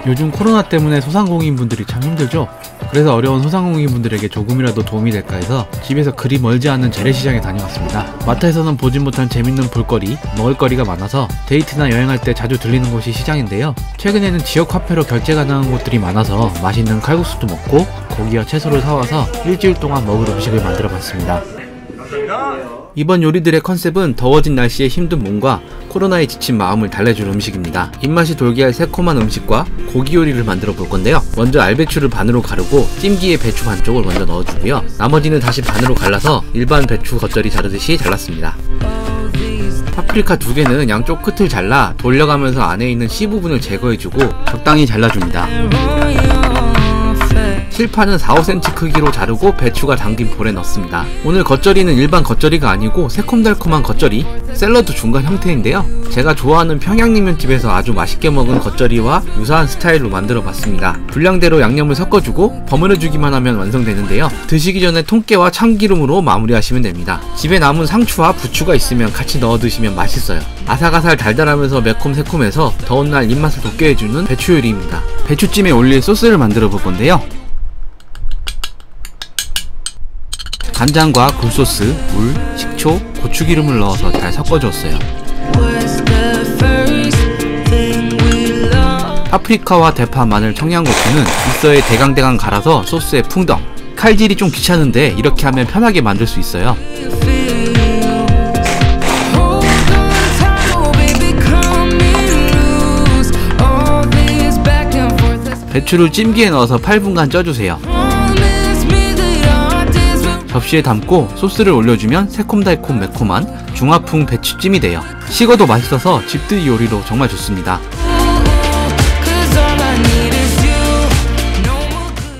요즘 코로나 때문에 소상공인분들이 참 힘들죠. 그래서 어려운 소상공인분들에게 조금이라도 도움이 될까 해서 집에서 그리 멀지 않은 재래시장에 다녀왔습니다. 마트에서는 보지 못한 재밌는 볼거리, 먹을거리가 많아서 데이트나 여행할 때 자주 들리는 곳이 시장인데요. 최근에는 지역 화폐로 결제 가능한 곳들이 많아서 맛있는 칼국수도 먹고 고기와 채소를 사와서 일주일 동안 먹을 음식을 만들어 봤습니다. 이번 요리들의 컨셉은 더워진 날씨에 힘든 몸과 코로나에 지친 마음을 달래줄 음식입니다. 입맛이 돌게 할 새콤한 음식과 고기 요리를 만들어 볼 건데요. 먼저 알배추를 반으로 가르고 찜기에 배추 반쪽을 먼저 넣어주고요. 나머지는 다시 반으로 갈라서 일반 배추 겉절이 자르듯이 잘랐습니다. 파프리카 2개는 양쪽 끝을 잘라 돌려가면서 안에 있는 씨 부분을 제거해주고 적당히 잘라줍니다. 실파는 4~5cm 크기로 자르고 배추가 담긴 볼에 넣습니다. 오늘 겉절이는 일반 겉절이가 아니고 새콤달콤한 겉절이, 샐러드 중간 형태인데요. 제가 좋아하는 평양냉면집에서 아주 맛있게 먹은 겉절이와 유사한 스타일로 만들어 봤습니다. 분량대로 양념을 섞어주고 버무려주기만 하면 완성되는데요. 드시기 전에 통깨와 참기름으로 마무리하시면 됩니다. 집에 남은 상추와 부추가 있으면 같이 넣어 드시면 맛있어요. 아삭아삭 달달하면서 매콤새콤해서 더운 날 입맛을 돋게 해주는 배추 요리입니다. 배추찜에 올릴 소스를 만들어 볼 건데요. 간장과 굴소스, 물, 식초, 고추기름을 넣어서 잘 섞어줬어요. 파프리카와 대파, 마늘, 청양고추는 믹서에 대강대강 갈아서 소스에 풍덩. 칼질이 좀 귀찮은데 이렇게 하면 편하게 만들 수 있어요. 배추를 찜기에 넣어서 8분간 쪄주세요. 접시에 담고 소스를 올려주면 새콤달콤 매콤한 중화풍 배추찜이 돼요. 식어도 맛있어서 집들이 요리로 정말 좋습니다.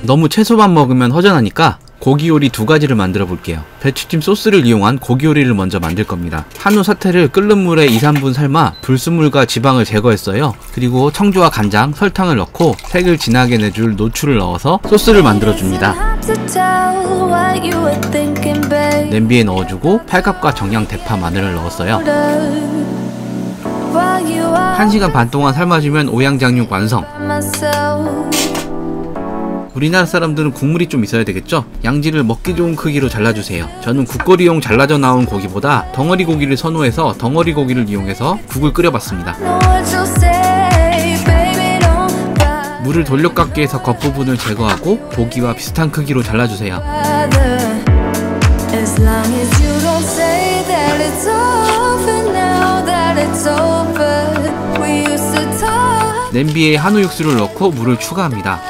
너무 채소만 먹으면 허전하니까 고기 요리 2가지를 만들어 볼게요. 배추찜 소스를 이용한 고기 요리를 먼저 만들 겁니다. 한우 사태를 끓는 물에 2~3분 삶아 불순물과 지방을 제거했어요. 그리고 청주와 간장, 설탕을 넣고 색을 진하게 내줄 노출을 넣어서 소스를 만들어 줍니다. 냄비에 넣어주고 팔갑과 정량, 대파, 마늘을 넣었어요. 1시간 반 동안 삶아주면 오양장육 완성. 우리나라 사람들은 국물이 좀 있어야 되겠죠? 양지를 먹기 좋은 크기로 잘라주세요. 저는 국거리용 잘라져 나온 고기보다 덩어리 고기를 선호해서 덩어리 고기를 이용해서 국을 끓여봤습니다. 물을 돌려깎기 해서 겉부분을 제거하고 고기와 비슷한 크기로 잘라주세요. 냄비에 한우 육수를 넣고 물을 추가합니다.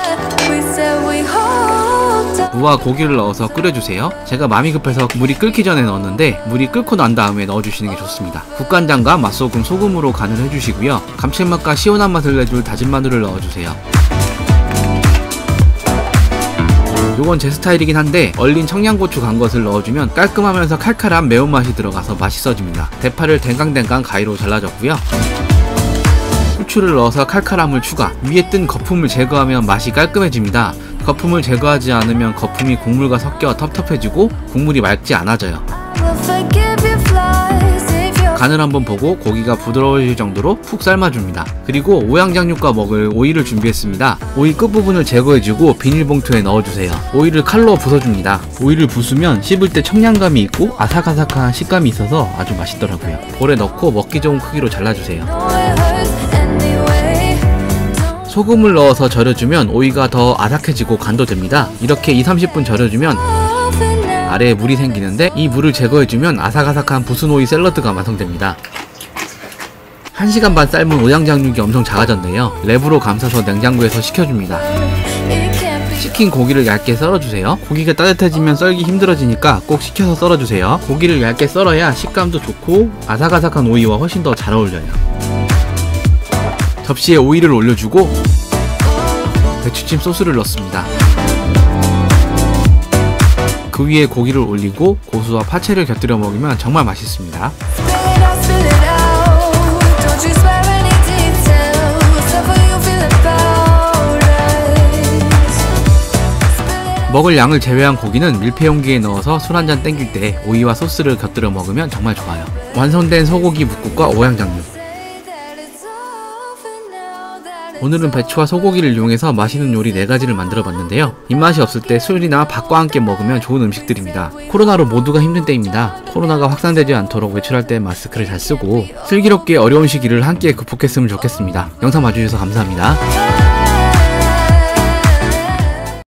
무와 고기를 넣어서 끓여주세요. 제가 마음이 급해서 물이 끓기 전에 넣었는데 물이 끓고 난 다음에 넣어주시는 게 좋습니다. 국간장과 맛소금, 소금으로 간을 해주시고요. 감칠맛과 시원한 맛을 내줄 다진 마늘을 넣어주세요. 요건 제 스타일이긴 한데 얼린 청양고추 간 것을 넣어주면 깔끔하면서 칼칼한 매운맛이 들어가서 맛있어집니다. 대파를 댕강댕강 가위로 잘라줬고요. 후추를 넣어서 칼칼함을 추가. 위에 뜬 거품을 제거하면 맛이 깔끔해집니다. 거품을 제거하지 않으면 거품이 국물과 섞여 텁텁해지고 국물이 맑지 않아져요. 간을 한번 보고 고기가 부드러워질 정도로 푹 삶아줍니다. 그리고 오양장육과 먹을 오이를 준비했습니다. 오이 끝부분을 제거해주고 비닐봉투에 넣어주세요. 오이를 칼로 부숴줍니다. 오이를 부수면 씹을 때 청량감이 있고 아삭아삭한 식감이 있어서 아주 맛있더라고요. 볼에 넣고 먹기 좋은 크기로 잘라주세요. 소금을 넣어서 절여주면 오이가 더 아삭해지고 간도 됩니다. 이렇게 20~30분 절여주면 아래에 물이 생기는데 이 물을 제거해주면 아삭아삭한 부순 오이 샐러드가 완성됩니다. 1시간 반 삶은 오양장육이 엄청 작아졌네요. 랩으로 감싸서 냉장고에서 식혀줍니다. 식힌 고기를 얇게 썰어주세요. 고기가 따뜻해지면 썰기 힘들어지니까 꼭 식혀서 썰어주세요. 고기를 얇게 썰어야 식감도 좋고 아삭아삭한 오이와 훨씬 더 잘 어울려요. 접시에 오이를 올려주고 배추찜 소스를 넣습니다. 그 위에 고기를 올리고 고수와 파채를 곁들여 먹으면 정말 맛있습니다. 먹을 양을 제외한 고기는 밀폐용기에 넣어서 술 한잔 땡길 때 오이와 소스를 곁들여 먹으면 정말 좋아요. 완성된 소고기 뭇국과 오양장육. 오늘은 배추와 소고기를 이용해서 맛있는 요리 4가지를 만들어 봤는데요. 입맛이 없을 때 술이나 밥과 함께 먹으면 좋은 음식들입니다. 코로나로 모두가 힘든 때입니다. 코로나가 확산되지 않도록 외출할 때 마스크를 잘 쓰고 슬기롭게 어려운 시기를 함께 극복했으면 좋겠습니다. 영상 봐주셔서 감사합니다.